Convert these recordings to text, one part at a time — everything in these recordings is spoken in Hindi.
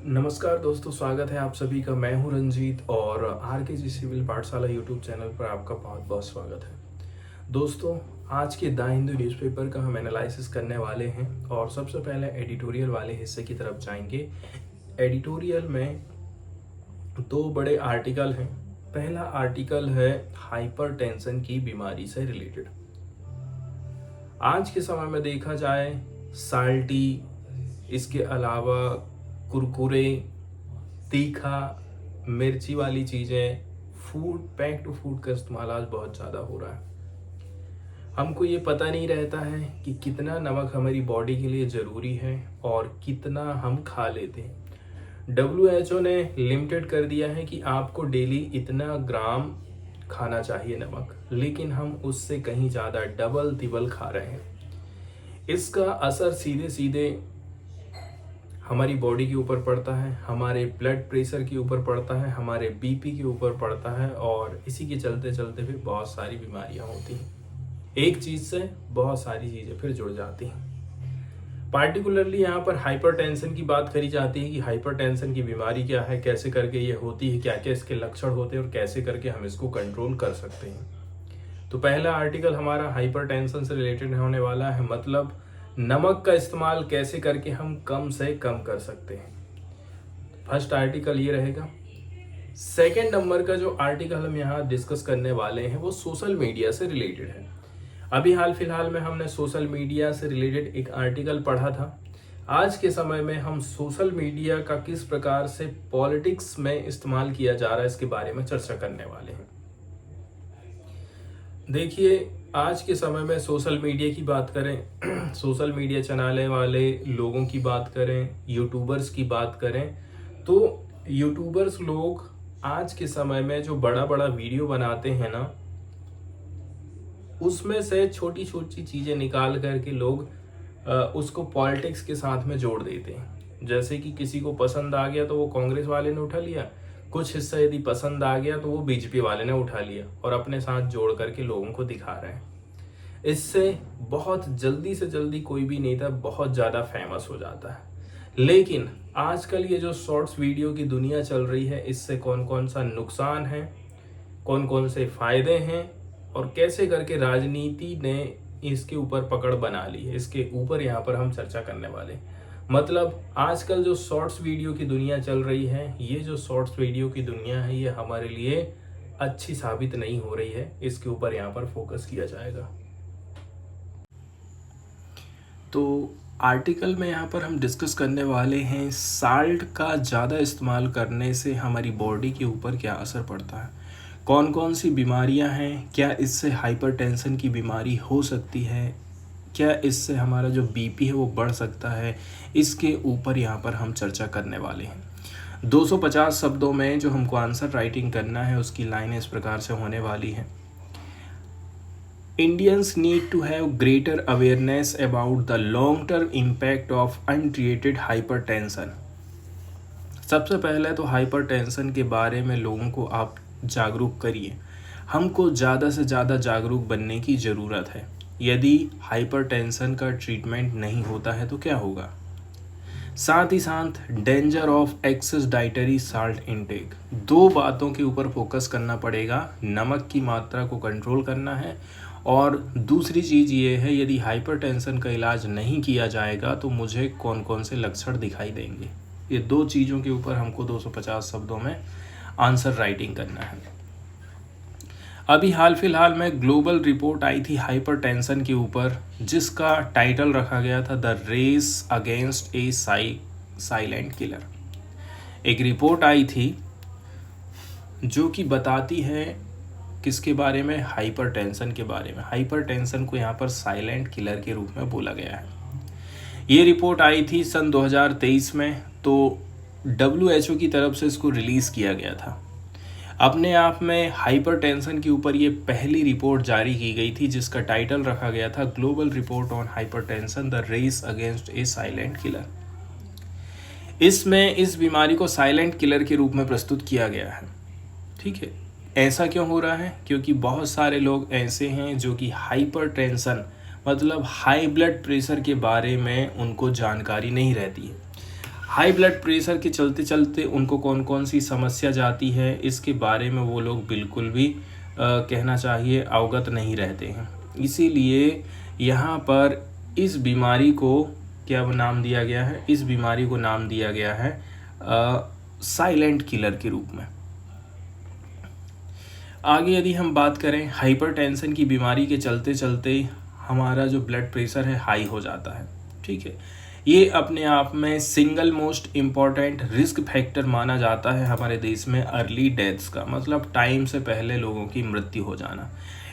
नमस्कार दोस्तों, स्वागत है आप सभी का। मैं हूं रंजीत और आरकेजी सिविल पाठशाला यूट्यूब चैनल पर आपका बहुत बहुत स्वागत है। दोस्तों, आज के द हिंदू न्यूज़पेपर का हम एनालिसिस करने वाले हैं और सबसे पहले एडिटोरियल वाले हिस्से की तरफ जाएंगे। एडिटोरियल में दो बड़े आर्टिकल हैं। पहला आर्टिकल है हाइपरटेंशन की बीमारी से रिलेटेड। आज के समय में देखा जाए साल्टी, इसके अलावा कुरकुरे, तीखा, मिर्ची वाली चीज़ें, फूड, पैक्ड फूड का इस्तेमाल आज बहुत ज़्यादा हो रहा है। हमको ये पता नहीं रहता है कि कितना नमक हमारी बॉडी के लिए ज़रूरी है और कितना हम खा लेते हैं। WHO ने लिमिटेड कर दिया है कि आपको डेली इतना ग्राम खाना चाहिए नमक, लेकिन हम उससे कहीं ज़्यादा डबल तिबल खा रहे हैं। इसका असर सीधे सीधे हमारी बॉडी के ऊपर पड़ता है, हमारे ब्लड प्रेशर के ऊपर पड़ता है, हमारे बीपी के ऊपर पड़ता है और इसी के चलते चलते फिर बहुत सारी बीमारियां होती हैं। एक चीज़ से बहुत सारी चीज़ें फिर जुड़ जाती हैं। पार्टिकुलरली यहाँ पर हाइपरटेंशन की बात करी जाती है कि हाइपरटेंशन की बीमारी क्या है, कैसे करके ये होती है, क्या क्या इसके लक्षण होते हैं और कैसे करके हम इसको कंट्रोल कर सकते हैं। तो पहला आर्टिकल हमारा हाइपरटेंशन से रिलेटेड होने वाला है, मतलब नमक का इस्तेमाल कैसे करके हम कम से कम कर सकते हैं। फर्स्ट आर्टिकल ये रहेगा। सेकंड नंबर का जो आर्टिकल हम यहाँ डिस्कस करने वाले हैं वो सोशल मीडिया से रिलेटेड है। अभी हाल फिलहाल में हमने सोशल मीडिया से रिलेटेड एक आर्टिकल पढ़ा था। आज के समय में हम सोशल मीडिया का किस प्रकार से पॉलिटिक्स में इस्तेमाल किया जा रहा है इसके बारे में चर्चा करने वाले हैं। देखिए, आज के समय में सोशल मीडिया की बात करें, सोशल मीडिया चलाने वाले लोगों की बात करें, यूट्यूबर्स की बात करें, तो यूट्यूबर्स लोग आज के समय में जो बड़ा बड़ा वीडियो बनाते हैं ना, उसमें से छोटी छोटी चीज़ें निकाल करके लोग उसको पॉलिटिक्स के साथ में जोड़ देते हैं। जैसे कि किसी को पसंद आ गया तो वो कांग्रेस वाले ने उठा लिया, कुछ हिस्सा यदि पसंद आ गया तो वो बीजेपी वाले ने उठा लिया और अपने साथ जोड़ करके लोगों को दिखा रहे हैं। इससे बहुत जल्दी से जल्दी कोई भी नेता बहुत ज़्यादा फेमस हो जाता है। लेकिन आजकल ये जो शॉर्ट्स वीडियो की दुनिया चल रही है, इससे कौन कौन सा नुकसान है, कौन कौन से फायदे हैं और कैसे करके राजनीति ने इसके ऊपर पकड़ बना ली है, इसके ऊपर यहाँ पर हम चर्चा करने वाले हैं। मतलब आजकल जो शॉर्ट्स वीडियो की दुनिया चल रही है, ये जो शॉर्ट्स वीडियो की दुनिया है, ये हमारे लिए अच्छी साबित नहीं हो रही है। इसके ऊपर यहाँ पर फोकस किया जाएगा। तो आर्टिकल में यहाँ पर हम डिस्कस करने वाले हैं साल्ट का ज़्यादा इस्तेमाल करने से हमारी बॉडी के ऊपर क्या असर पड़ता है, कौन कौन सी बीमारियाँ हैं, क्या इससे हाइपरटेंशन की बीमारी हो सकती है, क्या इससे हमारा जो बीपी है वो बढ़ सकता है। इसके ऊपर यहाँ पर हम चर्चा करने वाले हैं। 250 शब्दों में जो हमको आंसर राइटिंग करना है उसकी लाइन इस प्रकार से होने वाली है। Indians need to have greater awareness about the long-term impact of untreated hypertension. सबसे पहले तो हाइपरटेंशन के बारे में लोगों को आप जागरूक करिए। हमको ज़्यादा से ज़्यादा जागरूक बनने की ज़रूरत है। यदि हाइपरटेंशन का ट्रीटमेंट नहीं होता है तो क्या होगा। साथ ही साथ danger of excess dietary salt intake, दो बातों के ऊपर फोकस करना पड़ेगा। नमक की मात्रा को कंट्रोल करना है और दूसरी चीज़ ये है, यदि हाइपरटेंशन का इलाज नहीं किया जाएगा तो मुझे कौन कौन से लक्षण दिखाई देंगे। ये दो चीज़ों के ऊपर हमको 250 शब्दों में आंसर राइटिंग करना है। अभी हाल फिलहाल में ग्लोबल रिपोर्ट आई थी हाइपरटेंशन के ऊपर, जिसका टाइटल रखा गया था the race against a silent killer. एक रिपोर्ट आई थी जो कि बताती है किसके बारे में, हाइपरटेंशन के बारे में। हाइपरटेंशन को यहाँ पर साइलेंट किलर के रूप में बोला गया है। ये रिपोर्ट आई थी सन 2023 में, तो WHO की तरफ से इसको रिलीज़ किया गया था। अपने आप में हाइपरटेंशन के ऊपर ये पहली रिपोर्ट जारी की गई थी जिसका टाइटल रखा गया था global report on hypertension the race against a silent killer. इसमें इस बीमारी को साइलेंट किलर के रूप में प्रस्तुत किया गया है। ठीक है, ऐसा क्यों हो रहा है? क्योंकि बहुत सारे लोग ऐसे हैं जो कि हाइपरटेंशन मतलब हाई ब्लड प्रेशर के बारे में उनको जानकारी नहीं रहती है। हाई ब्लड प्रेशर के चलते चलते उनको कौन कौन सी समस्या जाती है, इसके बारे में वो लोग बिल्कुल भी कहना चाहिए अवगत नहीं रहते हैं। इसीलिए यहाँ पर इस बीमारी को क्या नाम दिया गया है, इस बीमारी को नाम दिया गया है साइलेंट किलर के रूप में। आगे यदि हम बात करें, हाइपरटेंशन की बीमारी के चलते चलते हमारा जो ब्लड प्रेशर है हाई हो जाता है। ठीक है, ये अपने आप में single most important risk factor माना जाता है हमारे देश में अर्ली डेथ्स का, मतलब टाइम से पहले लोगों की मृत्यु हो जाना।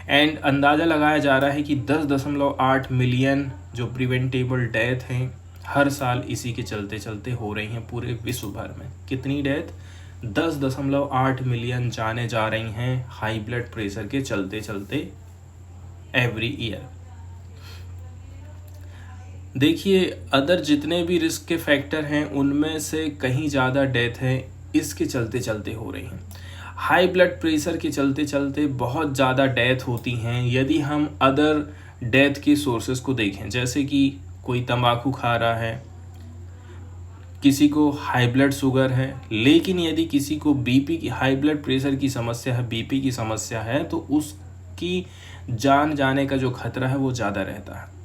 एंड अंदाज़ा लगाया जा रहा है कि 10.8 मिलियन जो प्रिवेंटेबल डेथ हैं हर साल इसी के चलते चलते हो रही हैं पूरे विश्व भर में। कितनी डेथ? 10.8 मिलियन जाने जा रही हैं हाई ब्लड प्रेशर के चलते चलते एवरी ईयर। देखिए, अदर जितने भी रिस्क के फैक्टर हैं उनमें से कहीं ज़्यादा डेथ है इसके चलते चलते हो रही हैं। हाई ब्लड प्रेशर के चलते चलते बहुत ज़्यादा डेथ होती हैं यदि हम अदर डेथ के सोर्सेज को देखें, जैसे कि कोई तंबाकू खा रहा है, किसी को हाई ब्लड शुगर है, लेकिन यदि किसी को बीपी की, हाई ब्लड प्रेशर की समस्या है, बीपी की समस्या है, तो उसकी जान जाने का जो खतरा है वो ज़्यादा रहता है।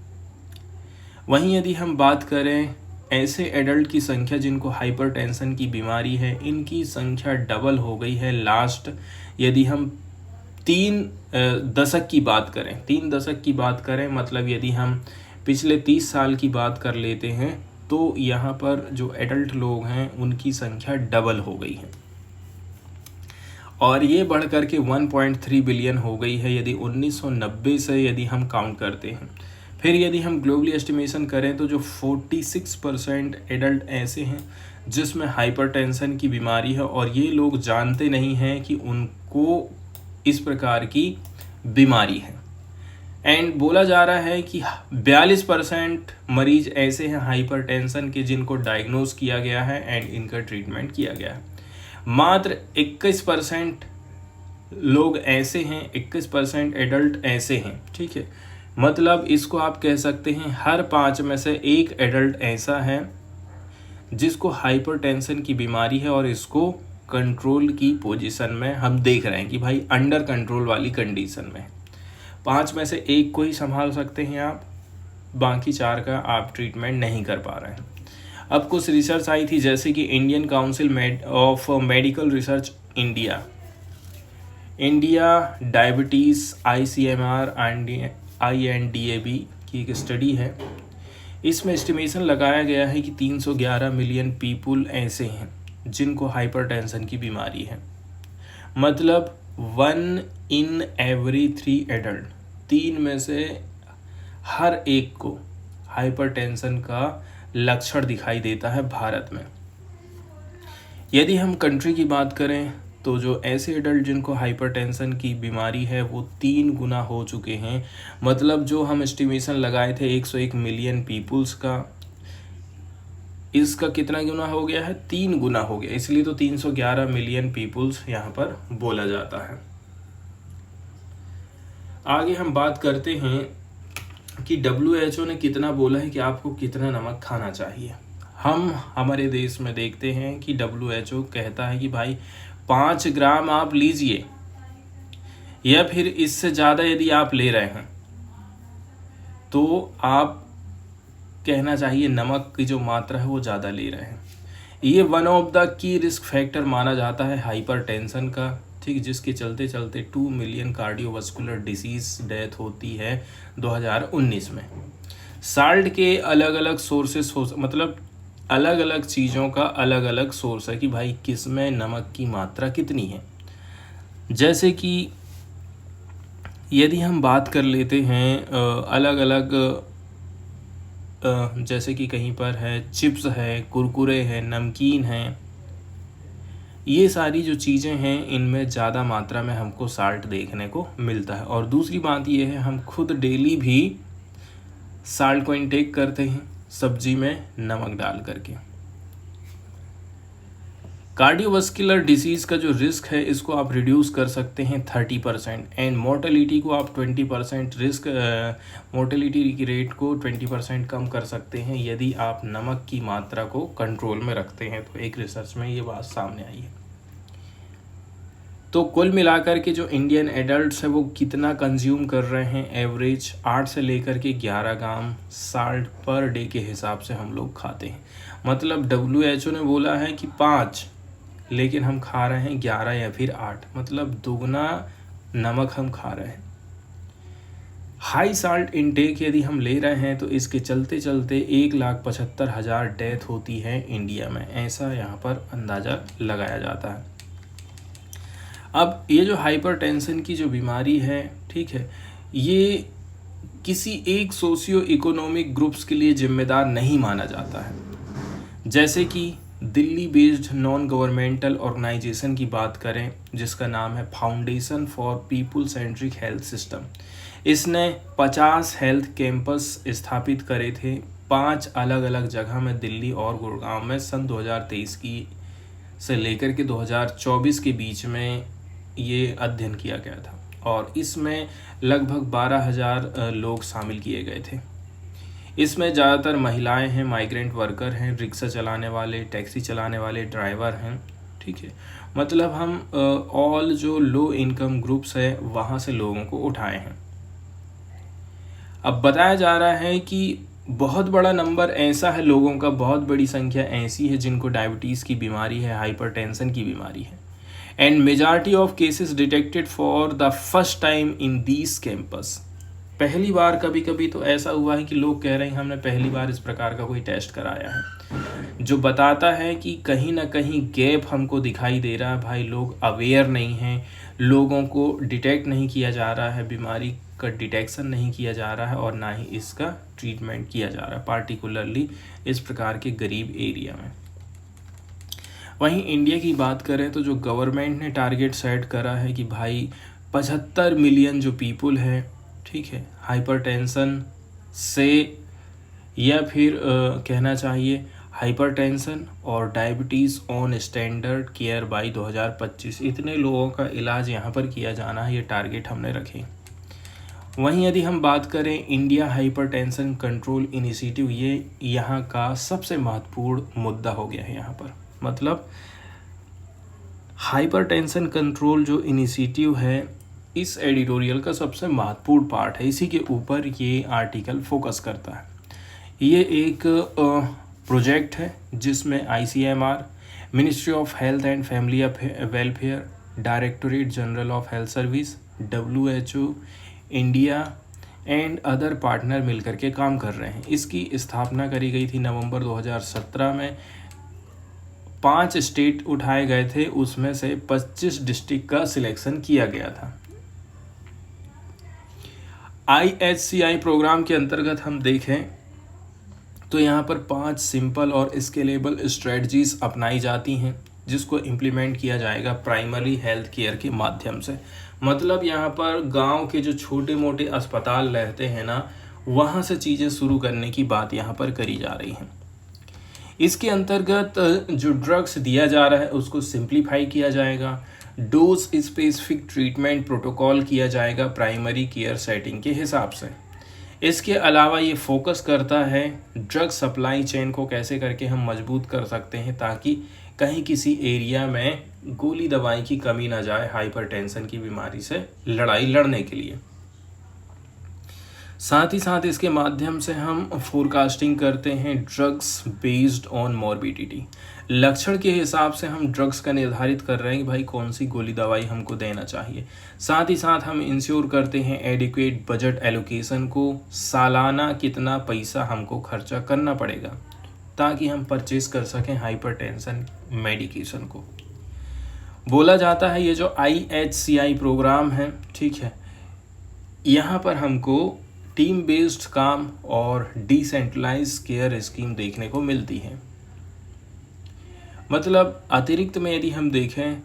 वहीं यदि हम बात करें ऐसे एडल्ट की संख्या जिनको हाइपरटेंशन की बीमारी है, इनकी संख्या डबल हो गई है लास्ट, यदि हम 3 दशक की बात करें, 3 दशक की बात करें, मतलब यदि हम पिछले 30 साल की बात कर लेते हैं तो यहाँ पर जो एडल्ट लोग हैं उनकी संख्या डबल हो गई है और ये बढ़ कर के 1.3 बिलियन हो गई है यदि 1990 से यदि हम काउंट करते हैं। फिर यदि हम ग्लोबली एस्टिमेशन करें तो जो 46% एडल्ट ऐसे हैं जिसमें हाइपरटेंशन की बीमारी है और ये लोग जानते नहीं हैं कि उनको इस प्रकार की बीमारी है। एंड बोला जा रहा है कि 42% मरीज ऐसे हैं हाइपरटेंशन के जिनको डायग्नोज किया गया है एंड इनका ट्रीटमेंट किया गया है। मात्र 21% लोग ऐसे हैं, 21% एडल्ट ऐसे हैं। ठीक है, मतलब इसको आप कह सकते हैं हर 5 में से 1 एडल्ट ऐसा है जिसको हाइपरटेंशन की बीमारी है और इसको कंट्रोल की पोजीशन में हम देख रहे हैं कि भाई अंडर कंट्रोल वाली कंडीशन में। 5 में से 1 को ही संभाल सकते हैं आप, बाकी 4 का आप ट्रीटमेंट नहीं कर पा रहे हैं। अब कुछ रिसर्च आई थी जैसे कि Indian council of medical research India diabetes ICMR INDAB की एक स्टडी है। इसमें एस्टिमेशन लगाया गया है कि 311 मिलियन पीपुल ऐसे हैं जिनको हाइपरटेंशन की बीमारी है, मतलब 1 in every 3 एडल्ट, 3 में से हर एक को हाइपरटेंशन का लक्षण दिखाई देता है भारत में। यदि हम कंट्री की बात करें तो जो ऐसे एडल्ट जिनको हाइपरटेंशन की बीमारी है वो 3 गुना हो चुके हैं, मतलब जो हम एस्टिमेशन लगाए थे 101 मिलियन पीपुल्स का, इसका कितना गुना हो गया है? 3 गुना हो गया, इसलिए तो 311 मिलियन पीपुल्स यहाँ पर बोला जाता है। आगे हम बात करते हैं कि WHO ने कितना बोला है कि आपको कितना नमक खाना चाहिए। हम हमारे देश में देखते हैं कि WHO कहता है कि भाई 5 ग्राम आप लीजिए, या फिर इससे ज़्यादा यदि आप ले रहे हैं तो आप कहना चाहिए नमक की जो मात्रा है वो ज़्यादा ले रहे हैं। ये one of the key risk factor माना जाता है हाइपरटेंशन का, ठीक, जिसके चलते चलते 2 मिलियन कार्डियोवास्कुलर डिसीज डेथ होती है 2019 में। साल्ट के अलग अलग सोर्सेस हो, मतलब अलग अलग चीज़ों का अलग अलग सोर्स है कि भाई किस में नमक की मात्रा कितनी है। जैसे कि यदि हम बात कर लेते हैं अलग अलग, जैसे कि कहीं पर है चिप्स है, कुरकुरे है, नमकीन है, ये सारी जो चीज़ें हैं इनमें ज़्यादा मात्रा में हमको साल्ट देखने को मिलता है। और दूसरी बात ये है हम खुद डेली भी साल्ट को इनटेक करते हैं सब्जी में नमक डाल करके। कार्डियोवास्कुलर डिसीज़ का जो रिस्क है इसको आप रिड्यूस कर सकते हैं 30% एंड मोर्टेलिटी को आप 20% रिस्क मोर्टेलिटी की रेट को 20% कम कर सकते हैं यदि आप नमक की मात्रा को कंट्रोल में रखते हैं। तो एक रिसर्च में ये बात सामने आई है। तो कुल मिलाकर के जो इंडियन एडल्ट्स हैं वो कितना कंज्यूम कर रहे हैं, एवरेज 8 से लेकर के 11 ग्राम साल्ट पर डे के हिसाब से हम लोग खाते हैं। मतलब WHO ने बोला है कि 5, लेकिन हम खा रहे हैं 11 या फिर 8, मतलब दुगना नमक हम खा रहे हैं। हाई साल्ट इनटेक यदि हम ले रहे हैं तो इसके चलते चलते 1,75,000 डेथ होती है इंडिया में, ऐसा यहाँ पर अंदाज़ा लगाया जाता है। अब ये जो हाइपरटेंशन की जो बीमारी है, ठीक है, ये किसी एक सोशियो इकोनॉमिक ग्रुप्स के लिए जिम्मेदार नहीं माना जाता है। जैसे कि Delhi based non governmental organisation की बात करें जिसका नाम है foundation for people centric health system, इसने 50 हेल्थ कैंपस स्थापित करे थे 5 अलग अलग जगह में, दिल्ली और गुड़गांव में, सन 2023 की से लेकर के 2024 के बीच में ये अध्ययन किया गया था और इसमें लगभग 12,000 लोग शामिल किए गए थे। इसमें ज़्यादातर महिलाएं हैं, माइग्रेंट वर्कर हैं, रिक्शा चलाने वाले, टैक्सी चलाने वाले, ड्राइवर हैं, ठीक है। मतलब हम ऑल जो लो इनकम ग्रुप्स है वहाँ से लोगों को उठाए हैं। अब बताया जा रहा है कि बहुत बड़ा नंबर ऐसा है लोगों का, बहुत बड़ी संख्या ऐसी है जिनको डायबिटीज़ की बीमारी है, हाइपरटेंशन की बीमारी है, and majority of cases detected for the first time in these campus. पहली बार कभी कभी तो ऐसा हुआ है कि लोग कह रहे हैं हमने पहली बार इस प्रकार का कोई टेस्ट कराया है, जो बताता है कि कहीं ना कहीं गैप हमको दिखाई दे रहा है। भाई लोग अवेयर नहीं हैं, लोगों को डिटेक्ट नहीं किया जा रहा है, बीमारी का डिटेक्शन नहीं किया जा रहा है और ना ही इसका ट्रीटमेंट किया जा रहा है, पार्टिकुलरली इस प्रकार के गरीब एरिया में। वहीं इंडिया की बात करें तो जो गवर्नमेंट ने टारगेट सेट करा है कि भाई 75 मिलियन जो पीपल है, ठीक है, हाइपरटेंशन से या फिर कहना चाहिए हाइपरटेंशन और diabetes on standard care by 2025, इतने लोगों का इलाज यहाँ पर किया जाना है, ये टारगेट हमने रखे। वहीं यदि हम बात करें इंडिया हाइपरटेंशन कंट्रोल इनिशिएटिव, ये यहाँ का सबसे महत्वपूर्ण मुद्दा हो गया है यहाँ पर। मतलब हाइपरटेंशन कंट्रोल जो इनिशिएटिव है इस एडिटोरियल का सबसे महत्वपूर्ण पार्ट है, इसी के ऊपर ये आर्टिकल फोकस करता है। ये एक प्रोजेक्ट है जिसमें ICMR, ministry of health and family welfare, directorate general of health service, WHO, India and other partner मिलकर के काम कर रहे हैं। इसकी स्थापना करी गई थी नवंबर 2017 में। 5 स्टेट उठाए गए थे, उसमें से 25 डिस्ट्रिक्ट का सिलेक्शन किया गया था। IHCI प्रोग्राम के अंतर्गत हम देखें तो यहाँ पर 5 सिंपल और स्केलेबल स्ट्रेटजीज अपनाई जाती हैं जिसको इम्प्लीमेंट किया जाएगा प्राइमरी हेल्थ केयर के माध्यम से। मतलब यहाँ पर गांव के जो छोटे मोटे अस्पताल रहते हैं ना, वहाँ से चीज़ें शुरू करने की बात यहाँ पर करी जा रही है। इसके अंतर्गत जो ड्रग्स दिया जा रहा है उसको सिंप्लीफाई किया जाएगा, डोज स्पेसिफिक ट्रीटमेंट प्रोटोकॉल किया जाएगा प्राइमरी केयर सेटिंग के हिसाब से। इसके अलावा ये फोकस करता है ड्रग सप्लाई चेन को कैसे करके हम मजबूत कर सकते हैं ताकि कहीं किसी एरिया में गोली दवाई की कमी ना जाए हाइपरटेंशन की बीमारी से लड़ाई लड़ने के लिए। साथ ही साथ इसके माध्यम से हम फोरकास्टिंग करते हैं ड्रग्स बेस्ड ऑन मॉर्बिडिटी। लक्षण के हिसाब से हम ड्रग्स का निर्धारित कर रहे हैं कि भाई कौन सी गोली दवाई हमको देना चाहिए। साथ ही साथ हम इंश्योर करते हैं एडिक्वेट बजट एलोकेशन को, सालाना कितना पैसा हमको खर्चा करना पड़ेगा ताकि हम परचेज कर सकें हाइपरटेंशन मेडिकेशन को। बोला जाता है ये जो IHCI प्रोग्राम है, ठीक है, यहाँ पर हमको टीम बेस्ड काम और डिसेंट्रलाइज केयर स्कीम देखने को मिलती है। मतलब अतिरिक्त में यदि हम देखें,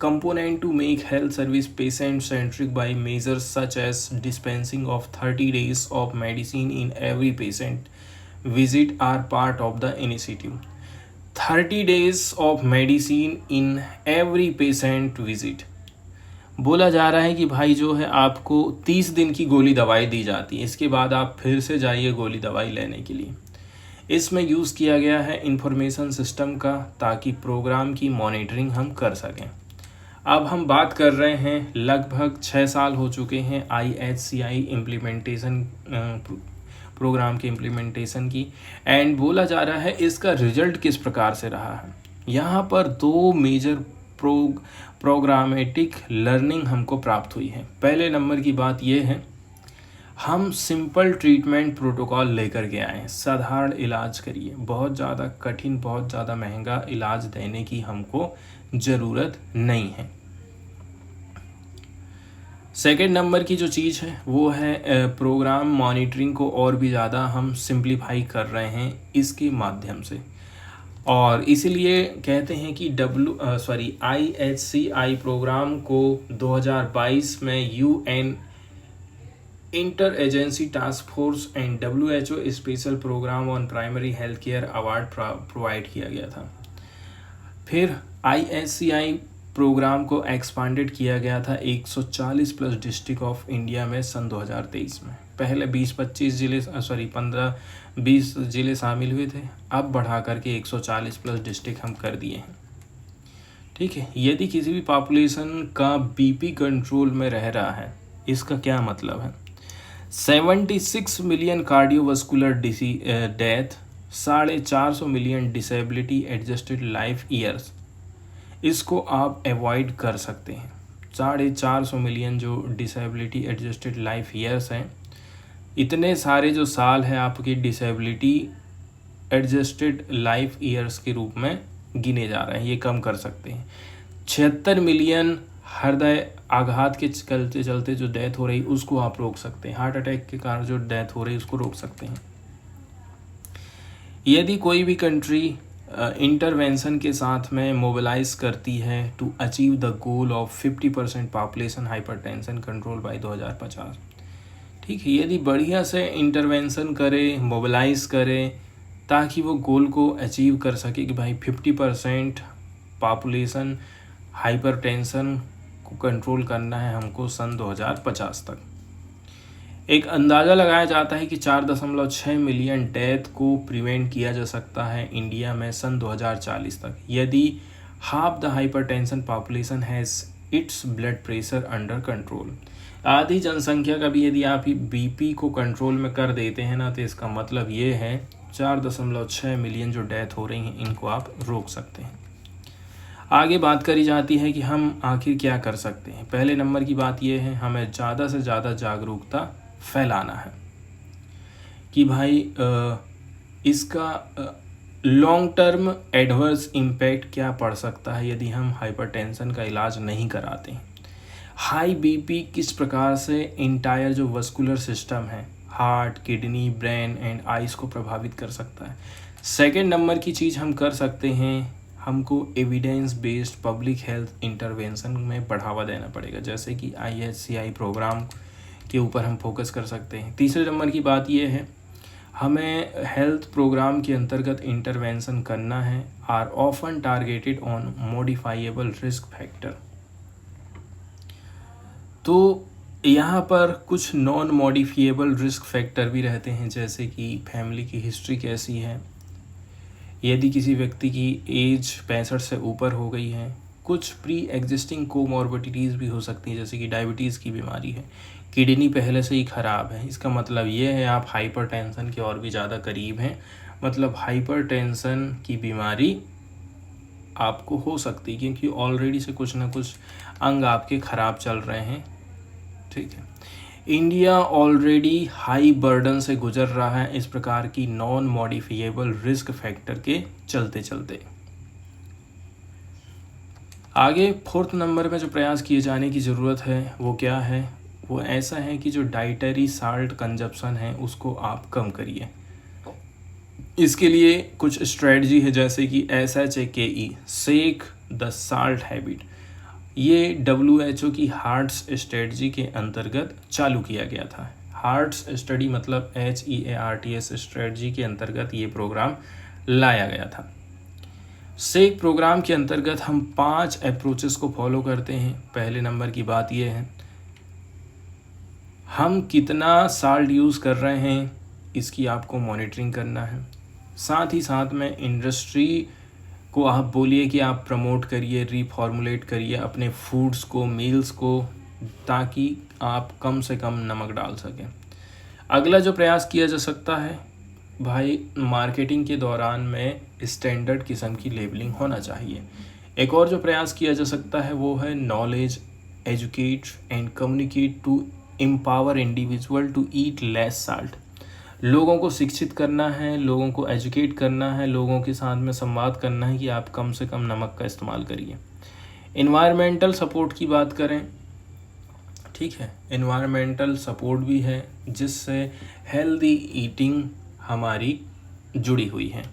component to make health service patient centric by measures such as dispensing of 30 days of medicine in every patient visit are part of the initiative. 30 days of medicine in every patient visit. बोला जा रहा है कि भाई जो है आपको 30 दिन की गोली दवाई दी जाती है, इसके बाद आप फिर से जाइए गोली दवाई लेने के लिए। इसमें यूज़ किया गया है इंफॉर्मेशन सिस्टम का, ताकि प्रोग्राम की मॉनिटरिंग हम कर सकें। अब हम बात कर रहे हैं, लगभग 6 साल हो चुके हैं IHCI इम्प्लीमेंटेशन प्रोग्राम के इम्प्लीमेंटेशन की, एंड बोला जा रहा है इसका रिजल्ट किस प्रकार से रहा है। यहाँ पर 2 मेजर प्रोग्रामेटिक लर्निंग हमको प्राप्त हुई है। पहले नंबर की बात यह है, हम सिंपल ट्रीटमेंट प्रोटोकॉल लेकर के आए, साधारण इलाज करिए, बहुत ज़्यादा कठिन, बहुत ज़्यादा महंगा इलाज देने की हमको ज़रूरत नहीं है। सेकेंड नंबर की जो चीज़ है वो है प्रोग्राम मॉनिटरिंग को और भी ज़्यादा हम सिंप्लीफाई कर रहे हैं इसके माध्यम से, और इसीलिए कहते हैं कि IHCI प्रोग्राम को 2022 में UN inter agency task force and WHO special programme on primary health care award provide किया गया था। फिर IHCI प्रोग्राम को एक्सपांडेड किया गया था 140 प्लस डिस्ट्रिक्ट ऑफ इंडिया में सन 2023 में। पहले 20 जिले शामिल हुए थे, अब बढ़ा करके 140 प्लस डिस्ट्रिक्ट हम कर दिए हैं। ठीक है, यदि किसी भी पॉपुलेशन का BP कंट्रोल में रह रहा है, इसका क्या मतलब है, 76 million cardiovascular death, 450 million disability adjusted life years, इसको आप अवॉइड कर सकते हैं। 450 मिलियन जो डिसेबिलिटी एडजस्टेड लाइफ ईयर्स हैं, इतने सारे जो साल हैं आपकी डिसेबिलिटी एडजस्टेड लाइफ ईयर्स के रूप में गिने जा रहे हैं, ये कम कर सकते हैं। 76 मिलियन हृदय आघात के चलते चलते जो डेथ हो रही उसको आप रोक सकते हैं, हार्ट अटैक के कारण जो डेथ हो रही उसको रोक सकते हैं। यदि कोई भी कंट्री इंटरवेंशन के साथ में मोबिलाइज करती है to achieve the goal of 50% population hypertension control by 2050, ठीक है, यदि बढ़िया से इंटरवेंशन करे, मोबिलाइज करे, ताकि वो गोल को अचीव कर सके कि भाई 50% पॉपुलेशन हाइपरटेंशन को कंट्रोल करना है हमको सन 2050 तक। एक अंदाज़ा लगाया जाता है कि 4.6 मिलियन डेथ को प्रिवेंट किया जा सकता है इंडिया में सन 2040 तक, यदि half the hypertension population has its blood pressure under control. आधी जनसंख्या का भी यदि आप BP को कंट्रोल में कर देते हैं ना, तो इसका मतलब ये है 4.6 मिलियन जो डेथ हो रही हैं इनको आप रोक सकते हैं। आगे बात करी जाती है कि हम आखिर क्या कर सकते हैं। पहले नंबर की बात यह है, हमें ज़्यादा से ज़्यादा जागरूकता फैलाना है कि भाई इसका लॉन्ग टर्म एडवर्स इम्पैक्ट क्या पड़ सकता है यदि हम हाइपरटेंशन का इलाज नहीं कराते हैं। हाई BP किस प्रकार से इंटायर जो वस्कुलर सिस्टम है, heart, kidney, brain and eyes को प्रभावित कर सकता है। सेकेंड नंबर की चीज़ हम कर सकते हैं, हमको evidence based public health intervention में बढ़ावा देना पड़ेगा, जैसे कि IHCI प्रोग्राम के ऊपर हम फोकस कर सकते हैं। तीसरे नंबर की बात यह है, हमें हेल्थ प्रोग्राम के अंतर्गत इंटरवेंशन करना है are often targeted on modifiable risk factor. तो यहाँ पर कुछ नॉन मॉडिफिएबल रिस्क फैक्टर भी रहते हैं, जैसे कि फैमिली की हिस्ट्री कैसी है, यदि किसी व्यक्ति की एज 65 से ऊपर हो गई है, कुछ प्री एग्जिस्टिंग कोमॉर्बिडिटीज़ भी हो सकती हैं, जैसे कि डायबिटीज़ की बीमारी है, किडनी पहले से ही ख़राब है, इसका मतलब ये है आप हाइपरटेंशन के और भी ज़्यादा करीब हैं, मतलब हाइपरटेंशन की बीमारी आपको हो सकती है क्योंकि ऑलरेडी से कुछ ना कुछ अंग आपके ख़राब चल रहे हैं। ठीक है, इंडिया ऑलरेडी हाई बर्डन से गुजर रहा है इस प्रकार की नॉन मॉडिफिएबल रिस्क फैक्टर के चलते चलते। आगे फोर्थ नंबर में जो प्रयास किए जाने की ज़रूरत है वो क्या है, वो ऐसा है कि जो डाइटरी साल्ट कंजप्शन है उसको आप कम करिए। इसके लिए कुछ स्ट्रेटजी है, जैसे कि SHAKE shake the salt habit, ये WHO की हार्ट्स स्ट्रेटजी के अंतर्गत चालू किया गया था। हार्ट्स स्टडी मतलब HEARTS स्ट्रेटजी के अंतर्गत ये प्रोग्राम लाया गया था। सेक प्रोग्राम के अंतर्गत हम 5 अप्रोचेस को फॉलो करते हैं। पहले नंबर की बात यह है, हम कितना साल्ट यूज़ कर रहे हैं इसकी आपको मॉनिटरिंग करना है। साथ ही साथ में इंडस्ट्री को आप बोलिए कि आप प्रमोट करिए, रीफॉर्मुलेट करिए अपने फूड्स को, मील्स को, ताकि आप कम से कम नमक डाल सकें। अगला जो प्रयास किया जा सकता है भाई, मार्केटिंग के दौरान में स्टैंडर्ड किस्म की लेबलिंग होना चाहिए। एक और जो प्रयास किया जा सकता है वो है knowledge, educate and communicate to empower individual to eat less salt. लोगों को शिक्षित करना है, लोगों को एजुकेट करना है, लोगों के साथ में संवाद करना है कि आप कम से कम नमक का इस्तेमाल करिए। इन्वायरमेंटल सपोर्ट की बात करें, ठीक है, इन्वायरमेंटल सपोर्ट भी है जिससे हेल्दी ईटिंग हमारी जुड़ी हुई है।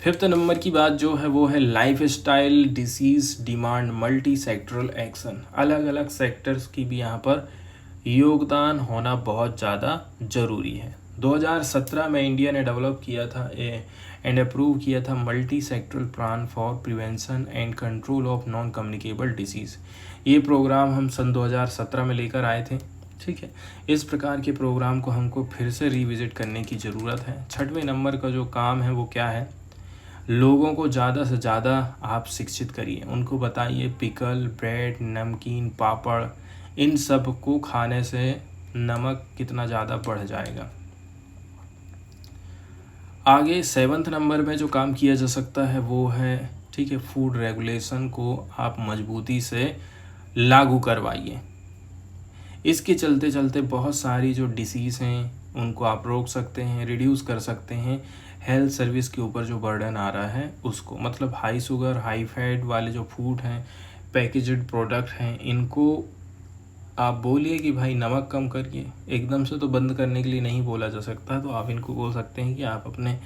5th नंबर की बात जो है वो है life style disease demand multi sectoral action. अलग अलग सेक्टर्स की भी यहाँ पर योगदान होना बहुत ज़्यादा ज़रूरी है। 2017 में इंडिया ने डेवलप किया था एंड अप्रूव किया था multi sectoral plan for prevention and control of non communicable disease. ये प्रोग्राम हम सन 2017 में लेकर आए थे, ठीक है। इस प्रकार के प्रोग्राम को हमको फिर से रिविज़िट करने की ज़रूरत है। 6वें नंबर का जो काम है वो क्या है, लोगों को ज़्यादा से ज़्यादा आप शिक्षित करिए, उनको बताइए पिकल, ब्रेड, नमकीन, पापड़, इन सब को खाने से नमक कितना ज़्यादा बढ़ जाएगा। आगे 7th नंबर में जो काम किया जा सकता है वो है, ठीक है, फूड रेगुलेशन को आप मजबूती से लागू करवाइए। इसके चलते चलते बहुत सारी जो डिसीज़ हैं उनको आप रोक सकते हैं, रिड्यूस कर सकते हैं। हेल्थ सर्विस के ऊपर जो बर्डन आ रहा है उसको, मतलब हाई शुगर, हाई फैट वाले जो फूड हैं, पैकेज्ड प्रोडक्ट हैं, इनको आप बोलिए कि भाई नमक कम करिए। एकदम से तो बंद करने के लिए नहीं बोला जा सकता, तो आप इनको बोल सकते हैं कि आप अपने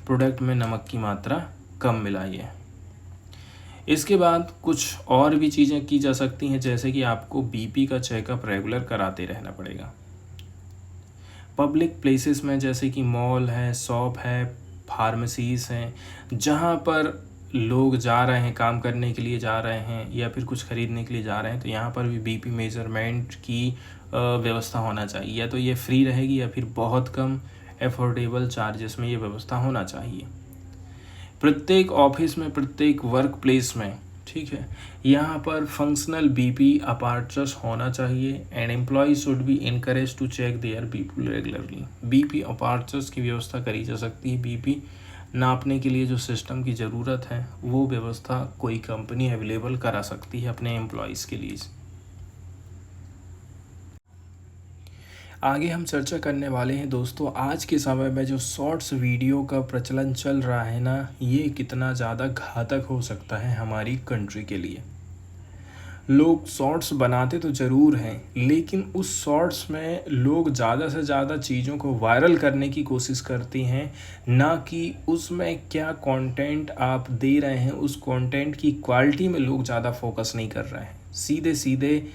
प्रोडक्ट में नमक की मात्रा कम मिलाइए। इसके बाद कुछ और भी चीज़ें की जा सकती हैं, जैसे कि आपको बीपी का चेकअप रेगुलर कराते रहना पड़ेगा। पब्लिक प्लेसेस में जैसे कि मॉल है, शॉप है, फार्मेसीज़ हैं, जहाँ पर लोग जा रहे हैं, काम करने के लिए जा रहे हैं या फिर कुछ ख़रीदने के लिए जा रहे हैं, तो यहाँ पर भी बीपी मेजरमेंट की व्यवस्था होना चाहिए। या तो ये फ्री रहेगी या फिर बहुत कम एफोर्डेबल चार्जेस में ये व्यवस्था होना चाहिए। प्रत्येक ऑफिस में, प्रत्येक वर्क प्लेस में, ठीक है, यहाँ पर फंक्शनल बीपी अपार्चर्स होना चाहिए and employ should be encourage to check their BP regularly. BP apparatus की व्यवस्था करी जा सकती है। बीपी नापने के लिए जो सिस्टम की ज़रूरत है वो व्यवस्था कोई कंपनी अवेलेबल करा सकती है अपने एम्प्लॉयज़ के लिए। आगे हम चर्चा करने वाले हैं दोस्तों, आज के समय में जो शॉर्ट्स वीडियो का प्रचलन चल रहा है ना, ये कितना ज़्यादा घातक हो सकता है हमारी कंट्री के लिए। लोग शॉर्ट्स बनाते तो ज़रूर हैं, लेकिन उस शॉर्ट्स में लोग ज़्यादा से ज़्यादा चीज़ों को वायरल करने की कोशिश करते हैं, ना कि उसमें क्या कंटेंट आप दे रहे हैं, उस कंटेंट की क्वालिटी में लोग ज़्यादा फोकस नहीं कर रहे हैं। सीधे सीधे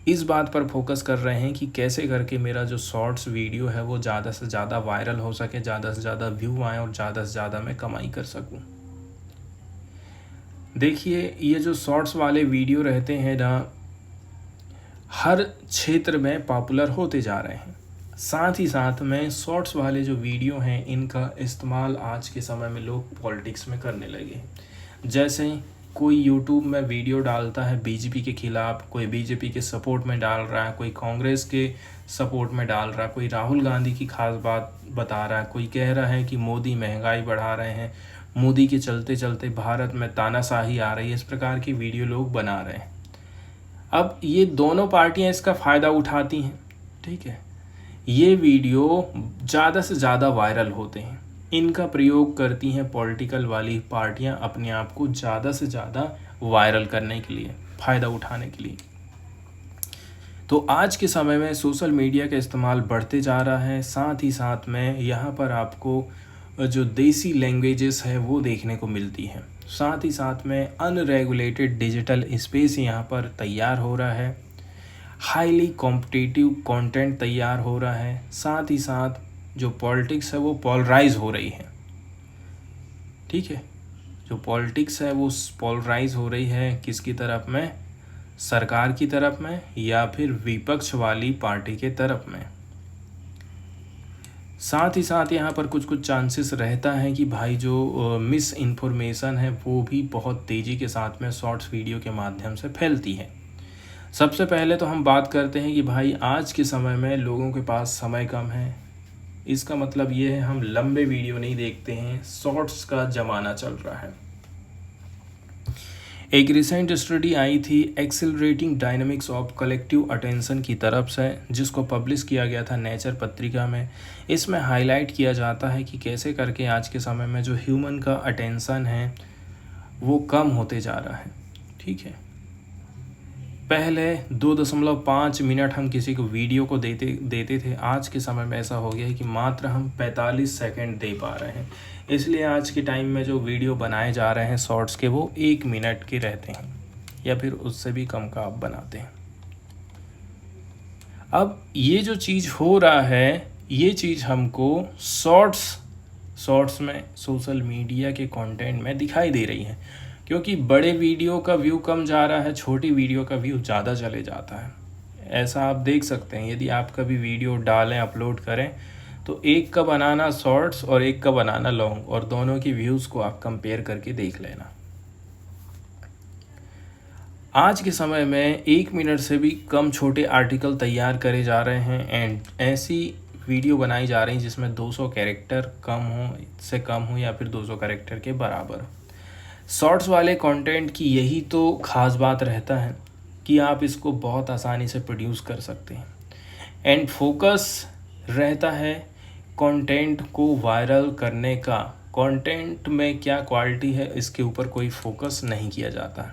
इस बात पर फोकस कर रहे हैं कि कैसे करके मेरा जो शॉर्ट्स वीडियो है वो ज़्यादा से ज़्यादा वायरल हो सके, ज़्यादा से ज़्यादा व्यू आए और ज़्यादा से ज़्यादा मैं कमाई कर सकूं। देखिए, ये जो शॉर्ट्स वाले वीडियो रहते हैं ना, हर क्षेत्र में पॉपुलर होते जा रहे हैं। साथ ही साथ में शॉर्ट्स वाले जो वीडियो हैं इनका इस्तेमाल आज के समय में लोग पॉलिटिक्स में करने लगे। जैसे कोई यूट्यूब में वीडियो डालता है बीजेपी के खिलाफ, कोई बीजेपी के सपोर्ट में डाल रहा है, कोई कांग्रेस के सपोर्ट में डाल रहा है, कोई राहुल गांधी की खास बात बता रहा है, कोई कह रहा है कि मोदी महंगाई बढ़ा रहे हैं, मोदी के चलते चलते भारत में तानाशाही आ रही है। इस प्रकार की वीडियो लोग बना रहे हैं। अब ये दोनों पार्टियां इसका फ़ायदा उठाती हैं, ठीक है। ये वीडियो ज़्यादा से ज़्यादा वायरल होते हैं, इनका प्रयोग करती हैं पॉलिटिकल वाली पार्टियां अपने आप को ज़्यादा से ज़्यादा वायरल करने के लिए, फ़ायदा उठाने के लिए। तो आज के समय में सोशल मीडिया का इस्तेमाल बढ़ते जा रहा है। साथ ही साथ में यहाँ पर आपको जो देसी लैंग्वेजेस है वो देखने को मिलती है। साथ ही साथ में अनरेगुलेटेड डिजिटल स्पेस यहाँ पर तैयार हो रहा है, हाईली कॉम्पिटिटिव कंटेंट तैयार हो रहा है। साथ ही साथ जो पॉलिटिक्स है वो पोलराइज हो रही है, ठीक है। जो पॉलिटिक्स है वो पोलराइज हो रही है किसकी तरफ में, सरकार की तरफ में या फिर विपक्ष वाली पार्टी के तरफ में। साथ ही साथ यहाँ पर कुछ कुछ चांसेस रहता है कि भाई जो मिस इन्फॉर्मेशन है वो भी बहुत तेज़ी के साथ में शॉर्ट्स वीडियो के माध्यम से फैलती है। सबसे पहले तो हम बात करते हैं कि भाई आज के समय में लोगों के पास समय कम है। इसका मतलब ये है हम लंबे वीडियो नहीं देखते हैं, शॉर्ट्स का ज़माना चल रहा है। एक रिसेंट स्टडी आई थी accelerating dynamics of collective attention की तरफ से, जिसको पब्लिश किया गया था नेचर पत्रिका में। इसमें हाईलाइट किया जाता है कि कैसे करके आज के समय में जो ह्यूमन का अटेंशन है वो कम होते जा रहा है। ठीक है, पहले 2.5 मिनट हम किसी को वीडियो को देते थे, आज के समय में ऐसा हो गया है कि मात्र हम 45 सेकंड दे पा रहे हैं। इसलिए आज के टाइम में जो वीडियो बनाए जा रहे हैं शॉर्ट्स के वो 1 मिनट के रहते हैं या फिर उससे भी कम का आप बनाते हैं। अब ये जो चीज़ हो रहा है ये चीज़ हमको शॉर्ट्स में सोशल मीडिया के कंटेंट में दिखाई दे रही है, क्योंकि बड़े वीडियो का व्यू कम जा रहा है, छोटी वीडियो का व्यू ज़्यादा चले जाता है। ऐसा आप देख सकते हैं, यदि आप कभी वीडियो डालें अपलोड करें तो एक का बनाना शॉर्ट्स और एक का बनाना लॉन्ग, और दोनों की व्यूज़ को आप कंपेयर करके देख लेना। आज के समय में 1 मिनट से भी कम छोटे आर्टिकल तैयार करे जा रहे हैं एंड ऐसी वीडियो बनाई जा रही है जिसमें 200 कैरेक्टर से कम हो या फिर 200 कैरेक्टर के बराबर। शॉर्ट्स वाले कंटेंट की यही तो ख़ास बात रहता है कि आप इसको बहुत आसानी से प्रोड्यूस कर सकते हैं एंड फोकस रहता है कंटेंट को वायरल करने का। कंटेंट में क्या क्वालिटी है इसके ऊपर कोई फोकस नहीं किया जाता।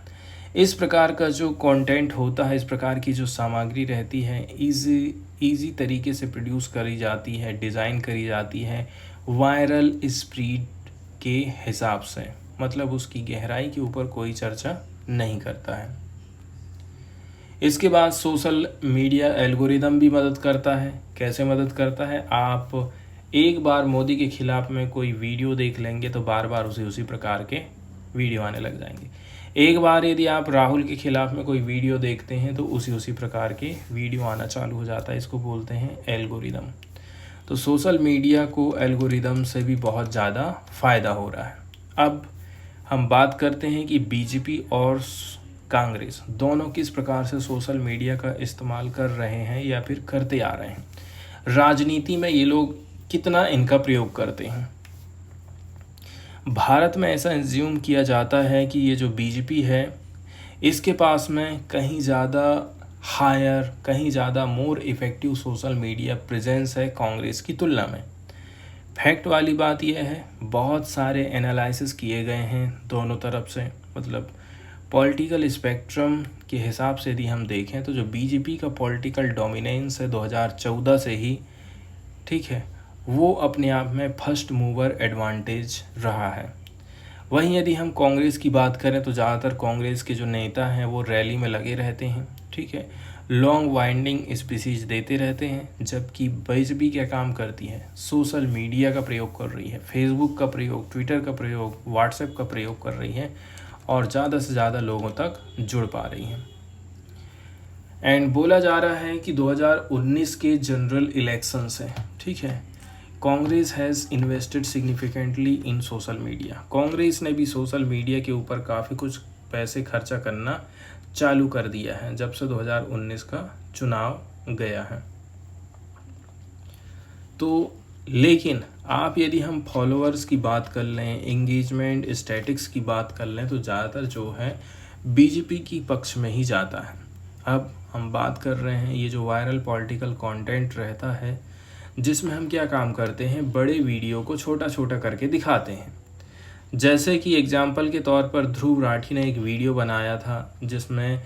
इस प्रकार का जो कंटेंट होता है, इस प्रकार की जो सामग्री रहती है इजी तरीके से प्रोड्यूस करी जाती है, डिज़ाइन करी जाती है वायरल स्पीड के हिसाब से, मतलब उसकी गहराई के ऊपर कोई चर्चा नहीं करता है। इसके बाद सोशल मीडिया एल्गोरिदम भी मदद करता है। कैसे मदद करता है? आप एक बार मोदी के खिलाफ में कोई वीडियो देख लेंगे तो बार बार उसी प्रकार के वीडियो आने लग जाएंगे। एक बार यदि आप राहुल के खिलाफ में कोई वीडियो देखते हैं तो उसी प्रकार के वीडियो आना चालू हो जाता है। इसको बोलते हैं एल्गोरिदम। तो सोशल मीडिया को एल्गोरिदम से भी बहुत ज़्यादा फ़ायदा हो रहा है। अब हम बात करते हैं कि बीजेपी और कांग्रेस दोनों किस प्रकार से सोशल मीडिया का इस्तेमाल कर रहे हैं या फिर करते आ रहे हैं। राजनीति में ये लोग कितना इनका प्रयोग करते हैं। भारत में ऐसा एज्यूम किया जाता है कि ये जो बीजेपी है इसके पास में कहीं ज़्यादा हायर, कहीं ज़्यादा मोर इफ़ेक्टिव सोशल मीडिया प्रेजेंस है कांग्रेस की तुलना में। फैक्ट वाली बात यह है, बहुत सारे एनालिसिस किए गए हैं दोनों तरफ से, मतलब पॉलिटिकल स्पेक्ट्रम के हिसाब से यदि हम देखें तो जो बीजेपी का पॉलिटिकल डोमिनेंस है 2014 से ही, ठीक है, वो अपने आप में फर्स्ट मूवर एडवांटेज रहा है। वहीं यदि हम कांग्रेस की बात करें तो ज़्यादातर कांग्रेस के जो नेता हैं वो रैली में लगे रहते हैं, ठीक है, लॉन्ग वाइंडिंग स्पीचेस देते रहते हैं, जबकि बीजेपी क्या काम करती है, सोशल मीडिया का प्रयोग कर रही है, फेसबुक का प्रयोग, ट्विटर का प्रयोग, व्हाट्सएप का प्रयोग कर रही है और ज़्यादा से ज़्यादा लोगों तक जुड़ पा रही हैं। एंड बोला जा रहा है कि 2019 के जनरल इलेक्शन से, ठीक है, Congress has invested significantly in social media. Congress ने भी सोशल मीडिया के ऊपर काफ़ी कुछ पैसे खर्चा करना चालू कर दिया है जब से 2019 का चुनाव गया है। तो लेकिन आप यदि हम फॉलोअर्स की बात कर लें, एंगेजमेंट स्टैटिक्स की बात कर लें तो ज़्यादातर जो है बीजेपी की पक्ष में ही जाता है। अब हम बात कर रहे हैं ये जो वायरल पॉलिटिकल कंटेंट रहता है जिसमें हम क्या काम करते हैं, बड़े वीडियो को छोटा छोटा करके दिखाते हैं। जैसे कि एग्जाम्पल के तौर पर ध्रुव राठी ने एक वीडियो बनाया था जिसमें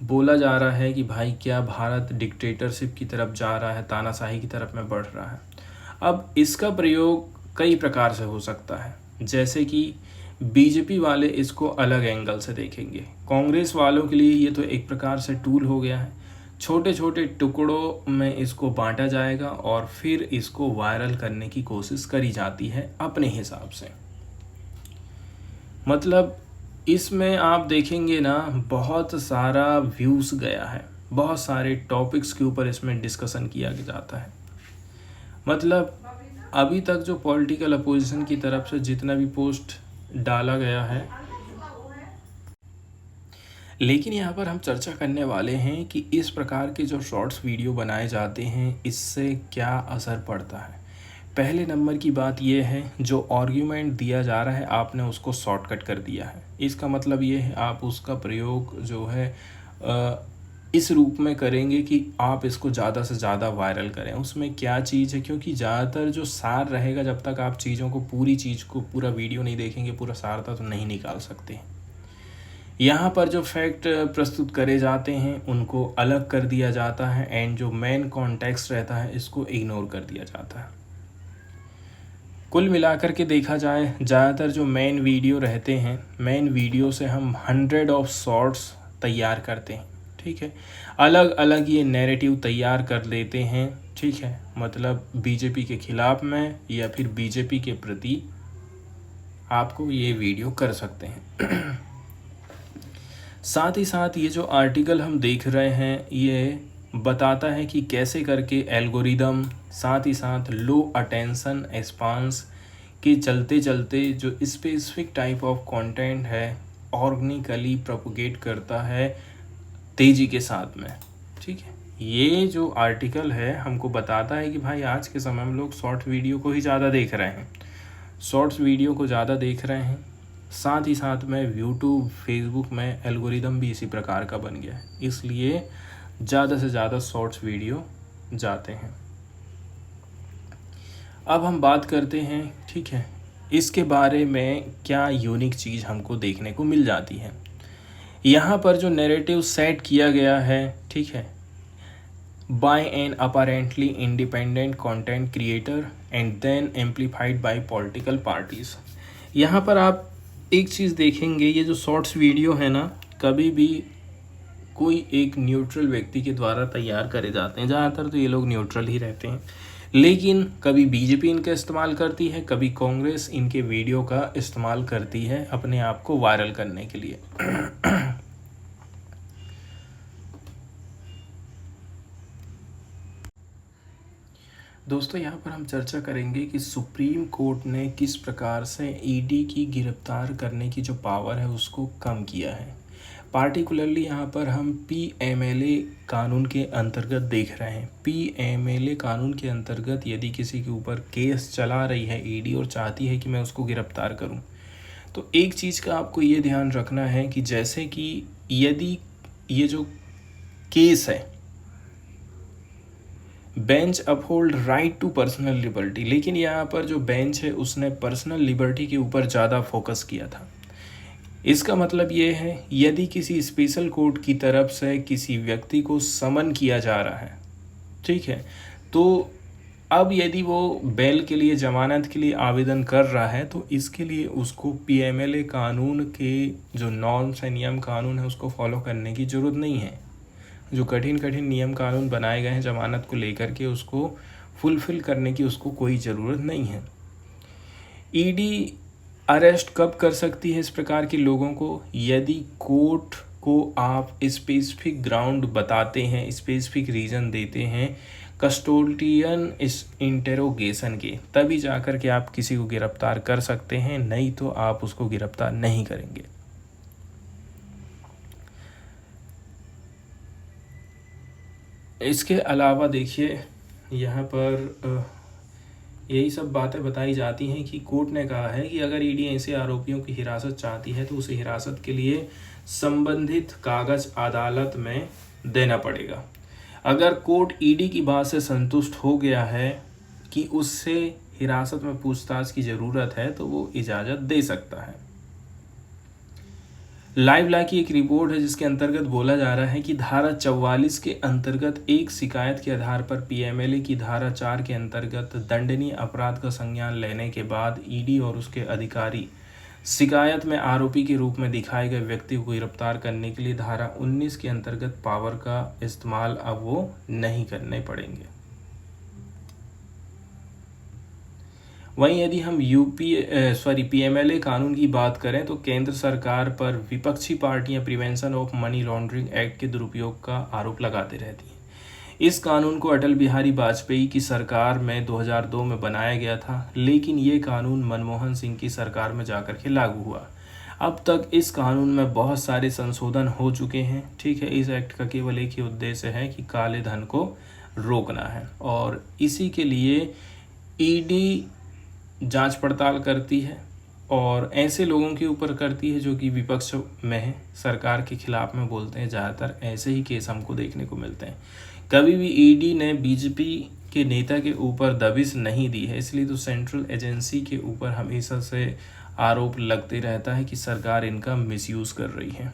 बोला जा रहा है कि भाई क्या भारत डिक्टेटरशिप की तरफ जा रहा है, तानाशाही की तरफ में बढ़ रहा है। अब इसका प्रयोग कई प्रकार से हो सकता है, जैसे कि बीजेपी वाले इसको अलग एंगल से देखेंगे, कांग्रेस वालों के लिए ये तो एक प्रकार से टूल हो गया है, छोटे छोटे टुकड़ों में इसको बांटा जाएगा और फिर इसको वायरल करने की कोशिश करी जाती है अपने हिसाब से। मतलब इसमें आप देखेंगे ना, बहुत सारा व्यूज़ गया है, बहुत सारे टॉपिक्स के ऊपर इसमें डिस्कशन किया जाता है। मतलब अभी तक जो पॉलिटिकल अपोजिशन की तरफ से जितना भी पोस्ट डाला गया है, लेकिन यहाँ पर हम चर्चा करने वाले हैं कि इस प्रकार के जो शॉर्ट्स वीडियो बनाए जाते हैं इससे क्या असर पड़ता है। पहले नंबर की बात यह है, जो आर्ग्यूमेंट दिया जा रहा है आपने उसको शॉर्टकट कर दिया है। इसका मतलब ये है आप उसका प्रयोग जो है इस रूप में करेंगे कि आप इसको ज़्यादा से ज़्यादा वायरल करें। उसमें क्या चीज़ है, क्योंकि ज़्यादातर जो सार रहेगा, जब तक आप चीज़ों को पूरी चीज़ को पूरा वीडियो नहीं देखेंगे, पूरा सार तो नहीं निकाल सकते। यहाँ पर जो फैक्ट प्रस्तुत करे जाते हैं उनको अलग कर दिया जाता है एंड जो मेन कॉन्टेक्स्ट रहता है इसको इग्नोर कर दिया जाता है। कुल मिलाकर के देखा जाए, ज़्यादातर जो मेन वीडियो रहते हैं, मेन वीडियो से हम 100 ऑफ शॉर्ट्स तैयार करते हैं। ठीक है, अलग अलग ये नैरेटिव तैयार कर लेते हैं। ठीक है, मतलब बीजेपी के खिलाफ में या फिर बीजेपी के प्रति आपको ये वीडियो कर सकते हैं। साथ ही साथ ये जो आर्टिकल हम देख रहे हैं ये बताता है कि कैसे करके एल्गोरिदम, साथ ही साथ लो अटेंशन स्पान्स के चलते चलते जो स्पेसिफिक टाइप ऑफ कंटेंट है ऑर्गेनिकली प्रोपोगेट करता है तेज़ी के साथ में। ठीक है, ये जो आर्टिकल है हमको बताता है कि भाई आज के समय में लोग शॉर्ट वीडियो को ही ज़्यादा देख रहे हैं, शॉर्ट्स वीडियो को ज़्यादा देख रहे हैं। साथ ही साथ में यूट्यूब, फेसबुक में एल्गोरिदम भी इसी प्रकार का बन गया है, इसलिए ज़्यादा से ज़्यादा शॉर्ट्स वीडियो जाते हैं। अब हम बात करते हैं, ठीक है, इसके बारे में क्या यूनिक चीज़ हमको देखने को मिल जाती है। यहाँ पर जो नैरेटिव सेट किया गया है, ठीक है, by an apparently independent content creator and then amplified by political parties. यहाँ पर आप एक चीज़ देखेंगे, ये जो शॉर्ट्स वीडियो है ना, कभी भी कोई एक न्यूट्रल व्यक्ति के द्वारा तैयार करे जाते हैं। ज़्यादातर तो ये लोग न्यूट्रल ही रहते हैं, लेकिन कभी बीजेपी इनका इस्तेमाल करती है, कभी कांग्रेस इनके वीडियो का इस्तेमाल करती है अपने आप को वायरल करने के लिए। दोस्तों, यहाँ पर हम चर्चा करेंगे कि सुप्रीम कोर्ट ने किस प्रकार से ईडी की गिरफ्तार करने की जो पावर है उसको कम किया है। पार्टिकुलरली यहाँ पर हम पीएमएलए कानून के अंतर्गत देख रहे हैं। पीएमएलए कानून के अंतर्गत यदि किसी के ऊपर केस चला रही है ईडी और चाहती है कि मैं उसको गिरफ्तार करूँ, तो एक चीज़ का आपको ये ध्यान रखना है कि जैसे कि यदि ये जो केस है, bench uphold right to personal liberty, लेकिन यहाँ पर जो बेंच है उसने पर्सनल लिबर्टी के ऊपर ज़्यादा फोकस किया था। इसका मतलब ये है, यदि किसी स्पेशल कोर्ट की तरफ से किसी व्यक्ति को समन किया जा रहा है, ठीक है, तो अब यदि वो बेल के लिए, जमानत के लिए आवेदन कर रहा है, तो इसके लिए उसको पीएमएलए कानून के जो नॉर्म्स है, नियम कानून है, उसको फॉलो करने की ज़रूरत नहीं है। जो कठिन कठिन नियम कानून बनाए गए हैं जमानत को लेकर के, उसको फुलफ़िल करने की उसको कोई ज़रूरत नहीं है। ईडी अरेस्ट कब कर सकती है इस प्रकार के लोगों को? यदि कोर्ट को आप स्पेसिफिक ग्राउंड बताते हैं, स्पेसिफिक रीज़न देते हैं कस्टोडियन इस इंटेरोगेशन के, तभी जाकर के आप किसी को गिरफ्तार कर सकते हैं, नहीं तो आप उसको गिरफ्तार नहीं करेंगे। इसके अलावा देखिए, यहाँ पर यही सब बातें बताई जाती हैं कि कोर्ट ने कहा है कि अगर ईडी ऐसे आरोपियों की हिरासत चाहती है तो उसे हिरासत के लिए संबंधित कागज अदालत में देना पड़ेगा। अगर कोर्ट ईडी की बात से संतुष्ट हो गया है कि उससे हिरासत में पूछताछ की ज़रूरत है, तो वो इजाज़त दे सकता है। लाइव ला की एक रिपोर्ट है जिसके अंतर्गत बोला जा रहा है कि धारा 44 के अंतर्गत एक शिकायत के आधार पर पीएमएलए की धारा 4 के अंतर्गत दंडनीय अपराध का संज्ञान लेने के बाद ईडी और उसके अधिकारी शिकायत में आरोपी के रूप में दिखाए गए व्यक्ति को गिरफ्तार करने के लिए धारा 19 के अंतर्गत पावर का इस्तेमाल अब वो नहीं करने पड़ेंगे। वहीं यदि हम पीएमएलए कानून की बात करें तो केंद्र सरकार पर विपक्षी पार्टियां prevention of money laundering act के दुरुपयोग का आरोप लगाते रहती हैं। इस कानून को अटल बिहारी वाजपेयी की सरकार में 2002 में बनाया गया था, लेकिन ये कानून मनमोहन सिंह की सरकार में जाकर के लागू हुआ। अब तक इस कानून में बहुत सारे संशोधन हो चुके हैं। ठीक है, इस एक्ट का केवल एक ही उद्देश्य है कि काले धन को रोकना है, और इसी के लिए ईडी जांच पड़ताल करती है और ऐसे लोगों के ऊपर करती है जो कि विपक्ष में है, सरकार के खिलाफ में बोलते हैं। ज़्यादातर ऐसे ही केस हमको देखने को मिलते हैं। कभी भी ईडी ने बीजेपी के नेता के ऊपर दबिश नहीं दी है, इसलिए तो सेंट्रल एजेंसी के ऊपर हमेशा से आरोप लगते रहता है कि सरकार इनका मिसयूज़ कर रही है।